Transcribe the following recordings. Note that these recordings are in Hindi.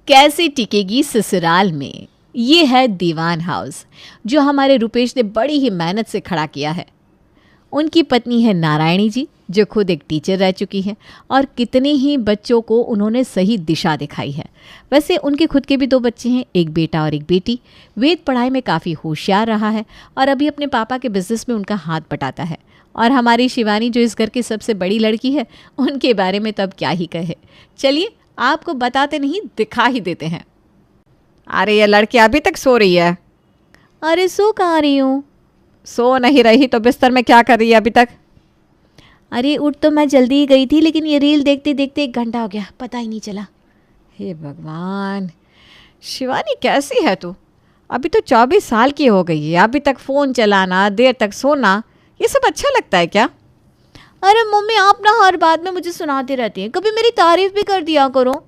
कैसे टिकेगी ससुराल में। ये है दीवान हाउस जो हमारे रुपेश ने बड़ी ही मेहनत से खड़ा किया है। उनकी पत्नी है नारायणी जी जो खुद एक टीचर रह चुकी है और कितने ही बच्चों को उन्होंने सही दिशा दिखाई है। वैसे उनके खुद के भी 2 बच्चे हैं, एक बेटा और एक बेटी। वेद पढ़ाई में काफ़ी होशियार रहा है और अभी अपने पापा के बिजनेस में उनका हाथ बटाता है। और हमारी शिवानी जो इस घर की सबसे बड़ी लड़की है, उनके बारे में तब क्या ही कहे। चलिए आपको बताते नहीं, दिखा ही देते हैं। अरे ये लड़की अभी तक सो रही है। अरे सो कहाँ रही हूँ। सो नहीं रही तो बिस्तर में क्या कर रही है अभी तक? अरे उठ तो मैं जल्दी ही गई थी, लेकिन ये रील देखते देखते 1 घंटा हो गया, पता ही नहीं चला। हे भगवान, शिवानी कैसी है तू? अभी तो 24 साल की हो गई है, अभी तक फ़ोन चलाना, देर तक सोना, ये सब अच्छा लगता है क्या? अरे मम्मी आप ना हर बात में मुझे सुनाती रहती हैं, कभी मेरी तारीफ भी कर दिया करो।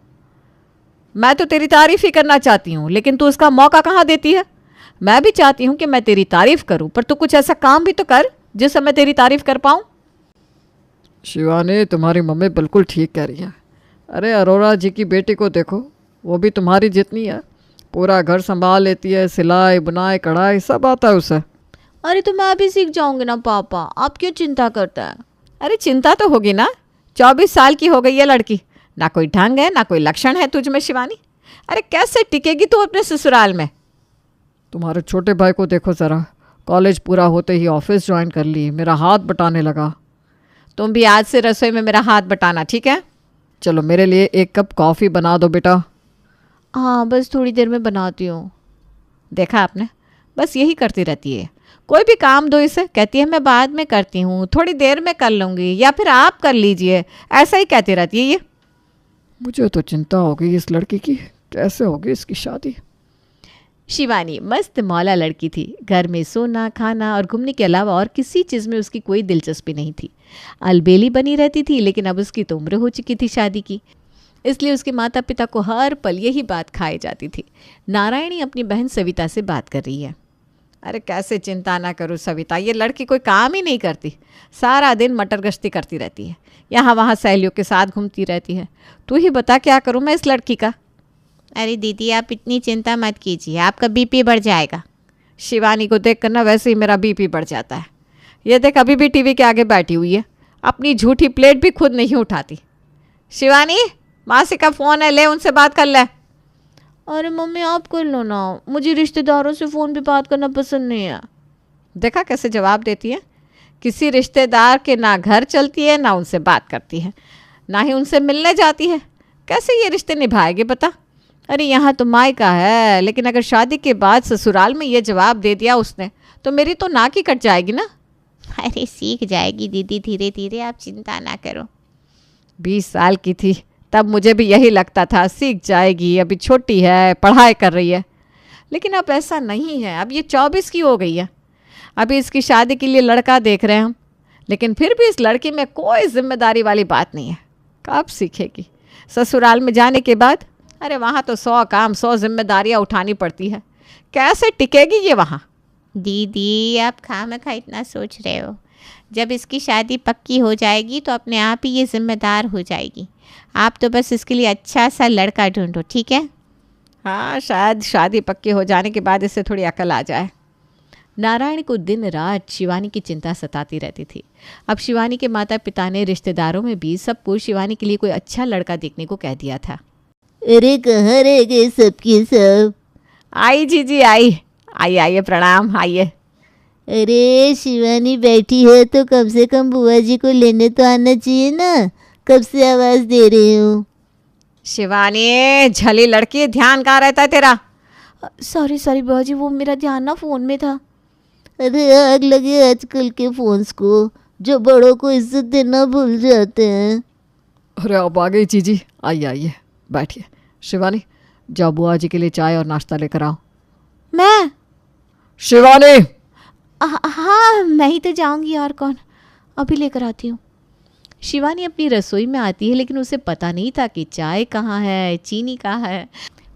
मैं तो तेरी तारीफ ही करना चाहती हूँ, लेकिन तू उसका मौका कहाँ देती है। मैं भी चाहती हूँ कि मैं तेरी तारीफ करूँ, पर तू कुछ ऐसा काम भी तो कर जिससे मैं तेरी तारीफ कर पाऊँ। शिवानी, तुम्हारी मम्मी बिल्कुल ठीक कह रही है। अरे अरोरा जी की बेटी को देखो, वो भी तुम्हारी जितनी है, पूरा घर संभाल लेती है, सिलाई बुनाई कढ़ाई सब आता है उसे। अरे तो मैं भी सीख जाऊंगी ना पापा, आप क्यों चिंता करता है। अरे चिंता तो होगी ना, 24 साल की हो गई है लड़की, ना कोई ढंग है ना कोई लक्षण है तुझ में शिवानी। अरे कैसे टिकेगी तू अपने ससुराल में? तुम्हारे छोटे भाई को देखो ज़रा, कॉलेज पूरा होते ही ऑफिस ज्वाइन कर ली, मेरा हाथ बटाने लगा। तुम भी आज से रसोई में मेरा हाथ बटाना, ठीक है? चलो मेरे लिए 1 कप कॉफ़ी बना दो बेटा। हाँ बस थोड़ी देर में बनाती हूँ। देखा आपने, बस यही करती रहती है। कोई भी काम दो इसे, कहती है मैं बाद में करती हूँ, थोड़ी देर में कर लूँगी, या फिर आप कर लीजिए, ऐसा ही कहती रहती है ये। मुझे तो चिंता हो गई इस लड़की की, कैसे होगी इसकी शादी। शिवानी मस्त मौला लड़की थी। घर में सोना खाना और घूमने के अलावा और किसी चीज़ में उसकी कोई दिलचस्पी नहीं थी। अलबेली बनी रहती थी, लेकिन अब उसकी तो उम्र हो चुकी थी शादी की, इसलिए उसके माता पिता को हर पल यही बात खाई जाती थी। नारायणी अपनी बहन सविता से बात कर रही है। अरे कैसे चिंता ना करूँ सविता, ये लड़की कोई काम ही नहीं करती, सारा दिन मटर गश्ती करती रहती है, यहाँ वहाँ सहेलियों के साथ घूमती रहती है। तू ही बता क्या करूँ मैं इस लड़की का। अरे दीदी आप इतनी चिंता मत कीजिए, आपका बीपी बढ़ जाएगा। शिवानी को देख कर ना वैसे ही मेरा बीपी बढ़ जाता है। ये देख अभी भी टीवी के आगे बैठी हुई है, अपनी झूठी प्लेट भी खुद नहीं उठाती। शिवानी, मासी का फ़ोन है, ले उनसे बात कर ले। अरे मम्मी आप कर लो ना, मुझे रिश्तेदारों से फ़ोन पे बात करना पसंद नहीं है। देखा कैसे जवाब देती है। किसी रिश्तेदार के ना घर चलती है, ना उनसे बात करती है, ना ही उनसे मिलने जाती है। कैसे ये रिश्ते निभाएगी बता। अरे यहाँ तो मायका है, लेकिन अगर शादी के बाद ससुराल में ये जवाब दे दिया उसने तो मेरी तो नाक ही कट जाएगी ना। अरे सीख जाएगी दीदी धीरे धीरे, आप चिंता ना करो। 20 साल की थी तब मुझे भी यही लगता था, सीख जाएगी, अभी छोटी है, पढ़ाई कर रही है। लेकिन अब ऐसा नहीं है, अब ये 24 की हो गई है। अभी इसकी शादी के लिए लड़का देख रहे हैं हम, लेकिन फिर भी इस लड़की में कोई जिम्मेदारी वाली बात नहीं है। कब सीखेगी ससुराल में जाने के बाद? अरे वहाँ तो 100 काम 100 जिम्मेदारियाँ उठानी पड़ती है, कैसे टिकेगी ये वहाँ। दीदी आप खामखा इतना सोच रहे हो, जब इसकी शादी पक्की हो जाएगी तो अपने आप ही ये जिम्मेदार हो जाएगी। आप तो बस इसके लिए अच्छा सा लड़का ढूंढो, ठीक है? हाँ शायद शादी पक्की हो जाने के बाद इससे थोड़ी अकल आ जाए। नारायण को दिन रात शिवानी की चिंता सताती रहती थी। अब शिवानी के माता पिता ने रिश्तेदारों में भी सबको शिवानी के लिए कोई अच्छा लड़का देखने को कह दिया था। अरे कहाँ रह गए सबके सब? आई जीजी आई, आइए आइए, प्रणाम, आइए। अरे शिवानी बैठी है तो कम से कम बुआ जी को लेने तो आना चाहिए ना, कब से आवाज़ दे रही हूँ। शिवानी झली लड़की, ध्यान कहाँ रहता है तेरा? सॉरी बुआ जी, वो मेरा ध्यान ना फ़ोन में था। अरे आग लगे आजकल के फ़ोन्स को, जो बड़ों को इज्जत देना भूल जाते हैं। अरे आप आ गई जीजी, आइए आइए बैठिए। शिवानी जाओ बुआ जी के लिए चाय और नाश्ता लेकर आओ। मैं? शिवानी! हाँ मैं ही तो जाऊंगी, और कौन, अभी लेकर आती हूँ। शिवानी अपनी रसोई में आती है, लेकिन उसे पता नहीं था कि चाय कहाँ है, चीनी कहाँ है।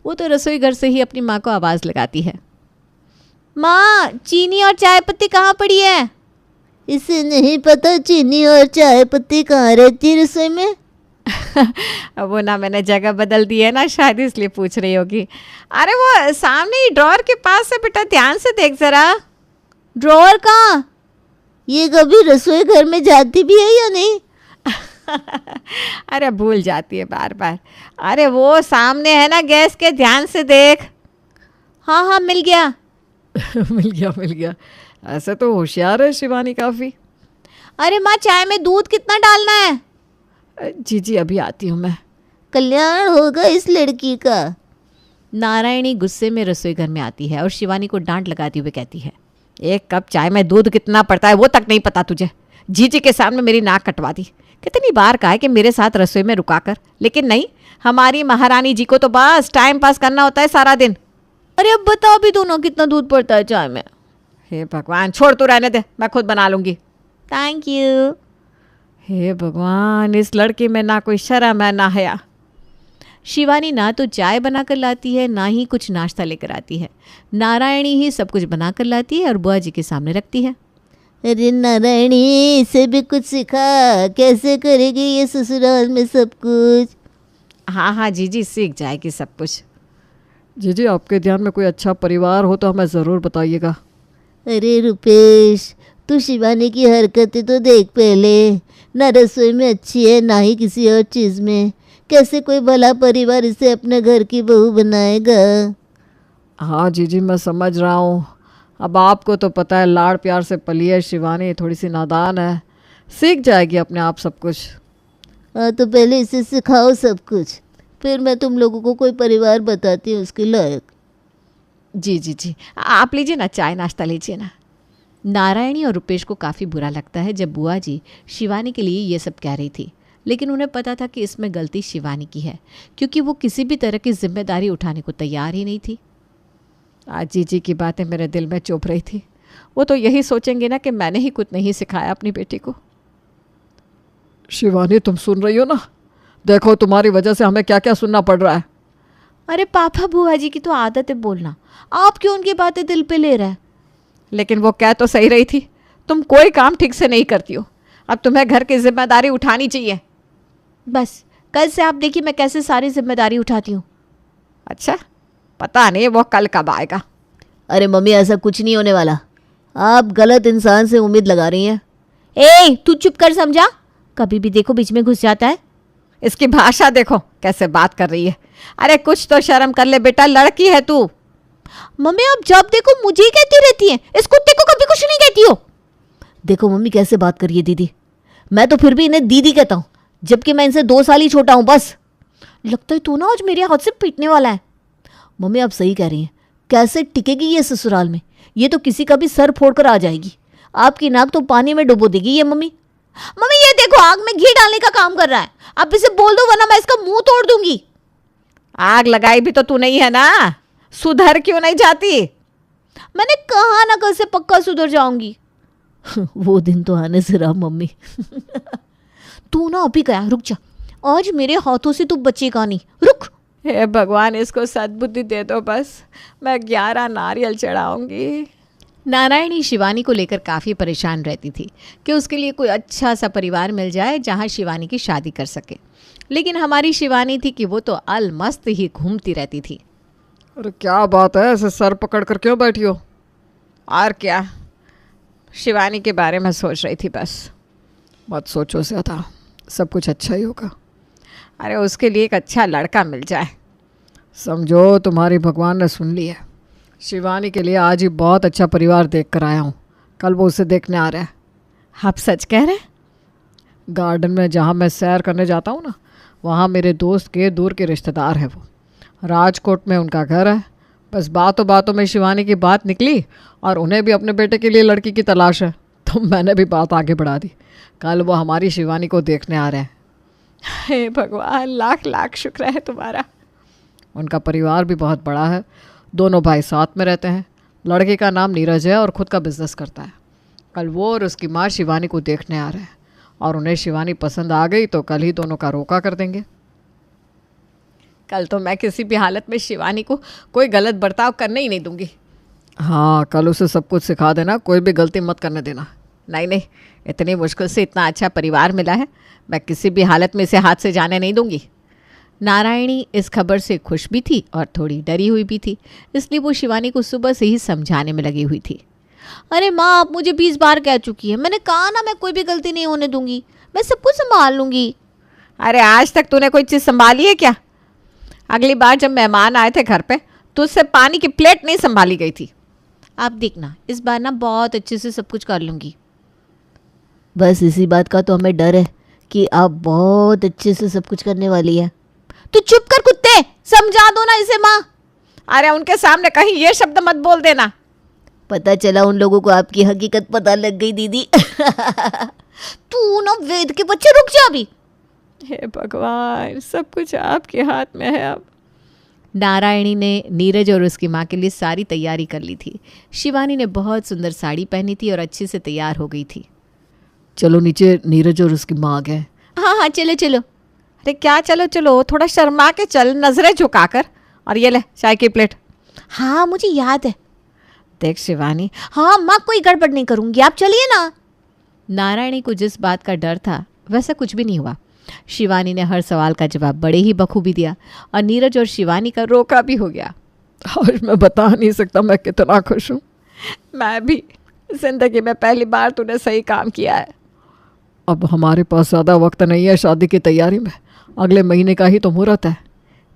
वो तो रसोई घर से ही अपनी माँ को आवाज़ लगाती है, माँ चीनी और चाय पत्ती कहाँ पड़ी है? इसे नहीं पता चीनी और चाय पत्ती कहाँ रहती है रसोई में? वो ना मैंने जगह बदल दी है ना, शायद इसलिए पूछ रही होगी। अरे वो सामने ही ड्रॉअर के पास है बेटा, ध्यान से देख जरा। ड्रॉअर कहाँ? ये कभी रसोई घर में जाती भी है या नहीं? अरे भूल जाती है बार बार। अरे वो सामने है ना गैस के, ध्यान से देख। हाँ हाँ मिल गया। मिल गया। ऐसे तो होशियार है शिवानी काफ़ी। अरे माँ चाय में दूध कितना डालना है? जी अभी आती हूँ मैं। कल्याण होगा इस लड़की का। नारायणी गुस्से में रसोई घर में आती है और शिवानी को डांट लगाती हुए कहती है, एक कप चाय में दूध कितना पड़ता है वो तक नहीं पता तुझे। जीजी के सामने मेरी नाक कटवा दी। कितनी बार कहा है कि मेरे साथ रसोई में रुका कर, लेकिन नहीं, हमारी महारानी जी को तो बस टाइम पास करना होता है सारा दिन। अरे अब बता भी दो ना कितना दूध पड़ता है चाय में। हे भगवान, छोड़ तू, रहने दे, मैं खुद बना लूंगी। Thank you. हे भगवान, इस लड़की में ना कोई शर्म है ना हया। शिवानी ना तो चाय बनाकर लाती है ना ही कुछ नाश्ता लेकर आती है। नारायणी ही सब कुछ बनाकर लाती है और बुआ जी के सामने रखती है। अरे नारायणी, इसे भी कुछ सिखा, कैसे करेगी ये ससुराल में सब कुछ? हाँ जीजी, सीख जाएगी सब कुछ। जी आपके ध्यान में कोई अच्छा परिवार हो तो हमें ज़रूर बताइएगा। अरे रुपेश, तू शिवानी की हरकतें तो देख पहले। ना रसोई में अच्छी है ना ही किसी और चीज़ में। कैसे कोई भला परिवार इसे अपने घर की बहू बनाएगा? हाँ जी मैं समझ रहा हूँ। अब आपको तो पता है लाड़ प्यार से पली है शिवानी, थोड़ी सी नादान है, सीख जाएगी अपने आप सब कुछ। हाँ तो पहले इसे सिखाओ सब कुछ, फिर मैं तुम लोगों को कोई परिवार बताती हूँ उसके लायक। जी आप लीजिए ना, चाय नाश्ता लीजिए ना। नारायणी और रुपेश को काफ़ी बुरा लगता है जब बुआ जी शिवानी के लिए ये सब कह रही थी, लेकिन उन्हें पता था कि इसमें गलती शिवानी की है, क्योंकि वो किसी भी तरह की जिम्मेदारी उठाने को तैयार ही नहीं थी। आज जीजी की बातें मेरे दिल में चुभ रही थी। वो तो यही सोचेंगे ना कि मैंने ही कुछ नहीं सिखाया अपनी बेटी को। शिवानी तुम सुन रही हो ना? देखो तुम्हारी वजह से हमें क्या क्या सुनना पड़ रहा है। अरे पापा, बुआ जी की तो आदत है बोलना, आप क्यों उनकी बातें दिल पे ले रहे हैं? लेकिन वो कह तो सही रही थी, तुम कोई काम ठीक से नहीं करती हो, अब तुम्हें घर की जिम्मेदारी उठानी चाहिए। बस कल से आप देखिए मैं कैसे सारी जिम्मेदारी उठाती हूँ। अच्छा, पता नहीं वो कल कब आएगा। अरे मम्मी, ऐसा कुछ नहीं होने वाला। आप गलत इंसान से उम्मीद लगा रही हैं। ए तू चुप कर, समझा? कभी भी देखो बीच में घुस जाता है। इसकी भाषा देखो कैसे बात कर रही है। अरे कुछ तो शर्म कर ले बेटा, लड़की है तू। मम्मी आप जब देखो मुझे ही कहती रहती हैं, इस कुत्ते को कभी कुछ नहीं कहती हो। देखो मम्मी कैसे बात कर रही है दीदी। मैं तो फिर भी इन्हें दीदी कहता हूँ, जबकि मैं इनसे 2 साल ही छोटा हूँ बस। लगता है तू ना आज मेरे हाथ से पीटने वाला है। मम्मी आप सही कह रही हैं। कैसे टिकेगी ये ससुराल में? ये तो किसी का भी सर फोड़ कर आ जाएगी। आपकी नाक तो पानी में डुबो देगी ये मम्मी। मम्मी ये देखो आग में घी डालने का काम कर रहा है, आप इसे बोल दो वरना मैं इसका मुंह तोड़ दूंगी। आग लगाई भी तो तू नहीं है ना, सुधर क्यों नहीं जाती? मैंने कहा ना कल से पक्का सुधर जाऊंगी। वो दिन तो आने से रहा मम्मी। तू ना अभी गया, रुक जा, आज मेरे हाथों से तू बचेगा नहीं, रुक। हे भगवान, इसको सद्बुद्धि दे दो बस, मैं 11 नारियल चढ़ाऊंगी। नारायणी शिवानी को लेकर काफ़ी परेशान रहती थी कि उसके लिए कोई अच्छा सा परिवार मिल जाए जहां शिवानी की शादी कर सके, लेकिन हमारी शिवानी थी कि वो तो अलमस्त ही घूमती रहती थी। अरे क्या बात है, ऐसे सर पकड़ कर क्यों बैठी हो? और क्या, शिवानी के बारे में सोच रही थी बस। मत सोचो ज़्यादा, सब कुछ अच्छा ही होगा। अरे उसके लिए एक अच्छा लड़का मिल जाए। समझो तुम्हारी भगवान ने सुन ली है। शिवानी के लिए आज ही बहुत अच्छा परिवार देख कर आया हूँ, कल वो उसे देखने आ रहा है। आप सच कह रहे हैं? गार्डन में जहाँ मैं सैर करने जाता हूँ ना, वहाँ मेरे दोस्त के दूर के रिश्तेदार हैं। वो राजकोट में उनका घर है। बस बातों बातों में शिवानी की बात निकली और उन्हें भी अपने बेटे के लिए लड़की की तलाश है, तो मैंने भी बात आगे बढ़ा दी। कल वो हमारी शिवानी को देखने आ रहे हैं। हे भगवान, लाख लाख शुक्र है तुम्हारा। उनका परिवार भी बहुत बड़ा है, दोनों भाई साथ में रहते हैं। लड़के का नाम नीरज है और ख़ुद का बिजनेस करता है। कल वो और उसकी माँ शिवानी को देखने आ रहे हैं और उन्हें शिवानी पसंद आ गई तो कल ही दोनों का रोका कर देंगे। कल तो मैं किसी भी हालत में शिवानी को कोई गलत बर्ताव करने ही नहीं दूंगी। हाँ, कल उसे सब कुछ सिखा देना, कोई भी गलती मत करने देना। नहीं नहीं, इतनी मुश्किल से इतना अच्छा परिवार मिला है, मैं किसी भी हालत में इसे हाथ से जाने नहीं दूंगी। नारायणी इस खबर से खुश भी थी और थोड़ी डरी हुई भी थी, इसलिए वो शिवानी को सुबह से ही समझाने में लगी हुई थी। अरे माँ, आप मुझे 20 बार कह चुकी है, मैंने कहा ना मैं कोई भी गलती नहीं होने दूंगी, मैं सब कुछ संभाल लूंगी। अरे आज तक तूने कोई चीज़ संभाली है क्या? अगली बार जब मेहमान आए थे घर पे तो उससे पानी की प्लेट नहीं संभाली गई थी। आप देखना, इस बार ना बहुत अच्छे से सब कुछ कर लूंगी। बस इसी बात का तो हमें डर है कि आप बहुत अच्छे से सब कुछ करने वाली है। तू चुप कर कुत्ते, समझा दो ना इसे माँ। अरे उनके सामने कहीं ये शब्द मत बोल देना। पता चला उन लोगों को आपकी हकीकत पता लग गई दीदी। तू ना वेद के बच्चे, रुक जा अभी। हे भगवान, सब कुछ आपके हाथ में है अब। नारायणी ने नीरज और उसकी माँ के लिए सारी तैयारी कर ली थी। शिवानी ने बहुत सुंदर साड़ी पहनी थी और अच्छे से तैयार हो गई थी। चलो नीचे, नीरज और उसकी माँ आ गए। हाँ हाँ, चलो चलो। अरे क्या चलो चलो, थोड़ा शर्मा के चल, नजरें झुकाकर। और ये ले चाय की प्लेट। हाँ मुझे याद है। देख शिवानी, हाँ माँ, कोई गड़बड़ नहीं करूंगी, आप चलिए ना। नारायणी को जिस बात का डर था वैसा कुछ भी नहीं हुआ। शिवानी ने हर सवाल का जवाब बड़े ही बखूबी दिया और नीरज और शिवानी का रोका भी हो गया। आज मैं बता नहीं सकता मैं कितना खुश हूँ। मैं भी, जिंदगी में पहली बार तूने सही काम किया है। अब हमारे पास ज़्यादा वक्त नहीं है शादी की तैयारी में, अगले महीने का ही तो मुहूर्त है।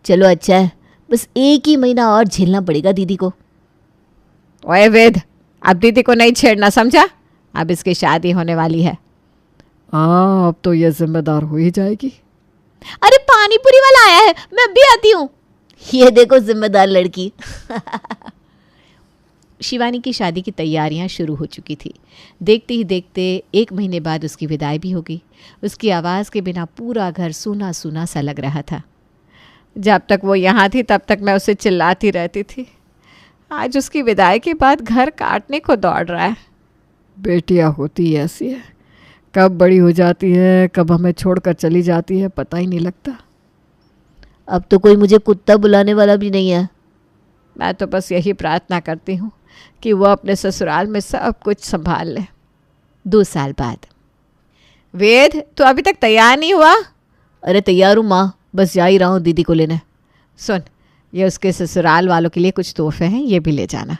चलो अच्छा है, बस 1 ही महीना और झेलना पड़ेगा दीदी को। ओए वेद, अब दीदी को नहीं छेड़ना, समझा? अब इसकी शादी होने वाली है। हाँ, अब तो ये जिम्मेदार हो ही जाएगी। अरे पानी पूरी वाला आया है, मैं भी आती हूँ। ये देखो जिम्मेदार लड़की। शिवानी की शादी की तैयारियां शुरू हो चुकी थी। देखते ही देखते 1 महीने बाद उसकी विदाई भी हो गई। उसकी आवाज़ के बिना पूरा घर सूना सूना सा लग रहा था। जब तक वो यहाँ थी तब तक मैं उसे चिल्लाती रहती थी। आज उसकी विदाई के बाद घर काटने को दौड़ रहा है। बेटियाँ होती ऐसी है, कब बड़ी हो जाती है, कब हमें छोड़कर चली जाती है, पता ही नहीं लगता। अब तो कोई मुझे कुत्ता बुलाने वाला भी नहीं है। मैं तो बस यही प्रार्थना करती हूँ कि वो अपने ससुराल में सब कुछ संभाल ले। 2 साल बाद। वेद, तू अभी तक तैयार नहीं हुआ? अरे तैयार हूँ माँ, बस जा ही रहा हूँ दीदी को लेने। सुन, ये उसके ससुराल वालों के लिए कुछ तोहफे हैं, ये भी ले जाना।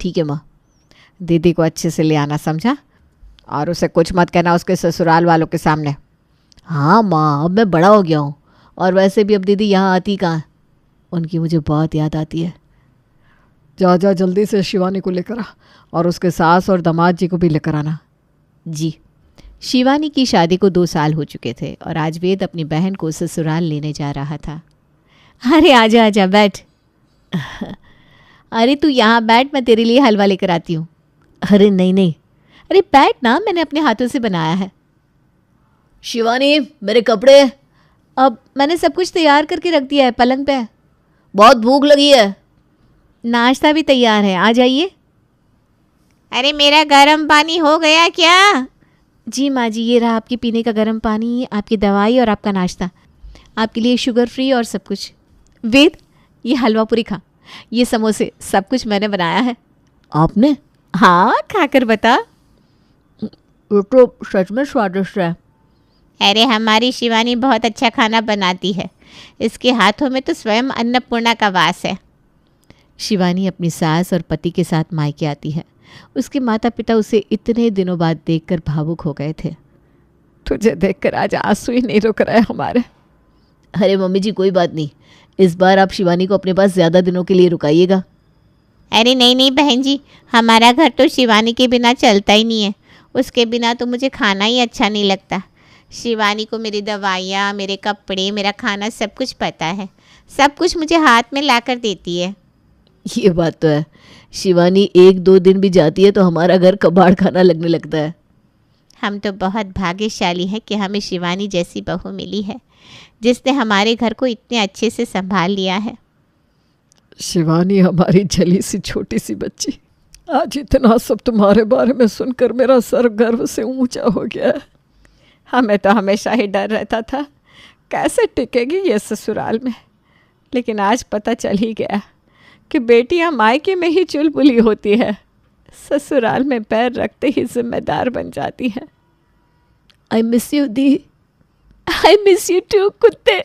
ठीक है माँ। दीदी को अच्छे से ले आना, समझा? और उसे कुछ मत कहना उसके ससुराल वालों के सामने। हाँ माँ, अब मैं बड़ा हो गया हूँ, और वैसे भी अब दीदी यहाँ आती कहाँ है, उनकी मुझे बहुत याद आती है। जा जा जल्दी से शिवानी को लेकर आ, और उसके सास और दामाद जी को भी लेकर आना। जी। शिवानी की शादी को 2 साल हो चुके थे और आज वेद अपनी बहन को ससुराल लेने जा रहा था। अरे आजा आजा, बैठ। अरे तू यहाँ बैठ, मैं तेरे लिए हलवा लेकर आती हूँ। अरे नहीं नहीं। अरे बैठ ना, मैंने अपने हाथों से बनाया है। शिवानी, मेरे कपड़े। अब मैंने सब कुछ तैयार करके रख दिया है पलंग पे। बहुत भूख लगी है। नाश्ता भी तैयार है, आ जाइए। अरे मेरा गर्म पानी हो गया क्या? जी माँ जी, ये रहा आपके पीने का गर्म पानी, आपकी दवाई और आपका नाश्ता। आपके लिए शुगर फ्री और सब कुछ। वेद, ये हलवा पूरी खा, ये समोसे, सब कुछ मैंने बनाया है। आपने? हाँ, खाकर बता। ये तो सच में स्वादिष्ट है। अरे हमारी शिवानी बहुत अच्छा खाना बनाती है, इसके हाथों में तो स्वयं अन्नपूर्णा का वास है। शिवानी अपनी सास और पति के साथ मायके आती है। उसके माता पिता उसे इतने दिनों बाद देखकर भावुक हो गए थे। तुझे देखकर आज आंसू ही नहीं रुक रहे हमारे। अरे मम्मी जी, कोई बात नहीं, इस बार आप शिवानी को अपने पास ज़्यादा दिनों के लिए रुकाइएगा। अरे नहीं नहीं बहन जी, हमारा घर तो शिवानी के बिना चलता ही नहीं है। उसके बिना तो मुझे खाना ही अच्छा नहीं लगता। शिवानी को मेरी दवाइयाँ, मेरे कपड़े, मेरा खाना सब कुछ पता है। सब कुछ मुझे हाथ में लाकर देती है। ये बात तो है, शिवानी 1-2 दिन भी जाती है तो हमारा घर कबाड़ खाना लगने लगता है। हम तो बहुत भाग्यशाली हैं कि हमें शिवानी जैसी बहू मिली है, जिसने हमारे घर को इतने अच्छे से संभाल लिया है। शिवानी हमारी जली सी छोटी सी बच्ची, आज इतना सब तुम्हारे बारे में सुनकर मेरा सर गर्व से ऊंचा हो गया है। हमें तो हमेशा ही डर रहता था कैसे टिकेगी ये ससुराल में, लेकिन आज पता चल ही गया कि बेटियां मायके में ही चुलबुली होती है, ससुराल में पैर रखते ही जिम्मेदार बन जाती हैं। आई मिस यू दी, आई मिस यू टू कुत्ते।